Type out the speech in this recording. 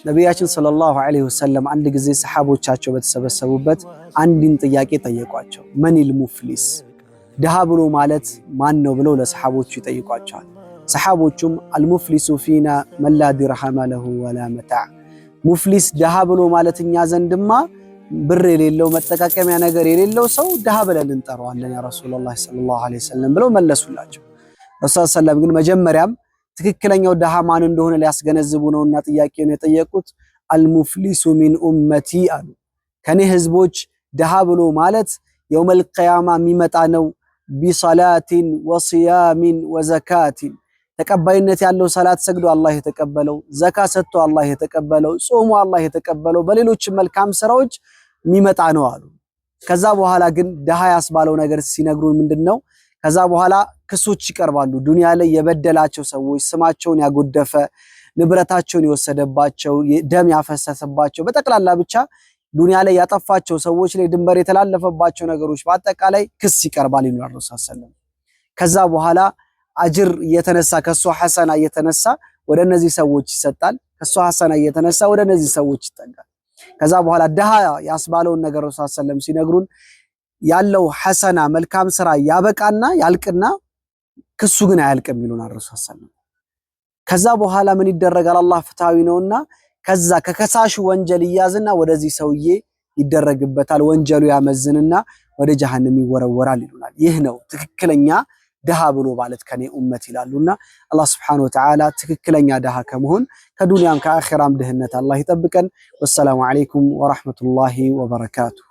ነብያችን ሰለላሁ ዐለይሂ ወሰለም አንድ ጊዜ ሰሃቦቻቸው በተሰበሰቡበት አንድን ጥያቄ ጠየቋቸው። መኒል ሙፍሊስ ድሃ ብሎ ማለት ማን ነው ብለው ለሰሃቦቹ ይጠይቋቸዋል። ሰሃቦቹም አልሙፍሊሱ ፊና መላ ዲርሃመ ለሁ ወላ መታዕ፣ ሙፍሊስ ድሃ ብሎ ማለት እኛ ዘንድማ ብር የሌለው መጠቃቀሚያ ነገር የሌለው ሰው ድሃ ብለን እንጠራዋለን ያ ረሱላህ ሰለላሁ ዐለይሂ ወሰለም ብለው መለሱላቸው። ረሱላህ ሰለላሁ ግን መጀመሪያም ትክክለኛው ድሃ ማን እንደሆነ ሊያስገነዝቡ ነውና ጥያቄውን የጠየቁት አልሙፍሊሱ ሚን ኡመቲ አሉ። ከኔ ህዝቦች ድሃ ብሎ ማለት የውመል ቂያማ የሚመጣ ነው። ቢሰላቲን ወሲያሚን ወዘካቲን፣ ተቀባይነት ያለው ሰላት ሰግዶ አላህ የተቀበለው፣ ዘካ ሰጥቶ አላህ የተቀበለው፣ ጾሙ አላህ የተቀበለው፣ በሌሎች መልካም ስራዎች የሚመጣ ነው አሉ። ከዛ በኋላ ግን ድሃ ያስባለው ነገር ሲነግሩን ምንድነው? ከዛ በኋላ ክሶች ይቀርባሉ። ዱንያ ላይ የበደላቸው ሰዎች፣ ስማቸውን ያጎደፈ፣ ንብረታቸውን የወሰደባቸው፣ ደም ያፈሰሰባቸው፣ በጠቅላላ ብቻ ዱንያ ላይ ያጠፋቸው ሰዎች ላይ ድንበር የተላለፈባቸው ነገሮች በአጠቃላይ ክስ ይቀርባል ይላል ረሱል ሰለላሁ። ከዛ በኋላ አጅር እየተነሳ ከሷ ሐሰና እየተነሳ ወደ እነዚህ ሰዎች ይሰጣል። ከሷ ሐሰና እየተነሳ ወደ እነዚህ ሰዎች ይጠጋል። ከዛ በኋላ ድሃ ያስባለውን ነገር ረሱል ሰለላሁ ሲነግሩን ያለው ሐሰና መልካም ስራ ያበቃና ያልቅና ክሱ ግን አያልቅም ይሉናል ረሱል ሰለላሁ። ከዛ በኋላ ምን ይደረጋል? አላህ ፍትሃዊ ነውና ከዛ ከከሳሹ ወንጀል ይያዝና ወደዚህ ሰውዬ ይደረግበታል። ወንጀሉ ያመዝንና ወደ ጀሃነም ይወረወራል ይሉናል። ይህ ነው ትክክለኛ ድሃ ብሎ ማለት ከኔ ኡመት ይላሉና አላህ Subhanahu Wa Ta'ala ትክክለኛ ድሃ ከመሆን ከዱንያም ከአኺራም ድህነት አላህ ይጠብቀን። ወሰላሙ አለይኩም ወራህመቱላሂ ወበረካቱሁ።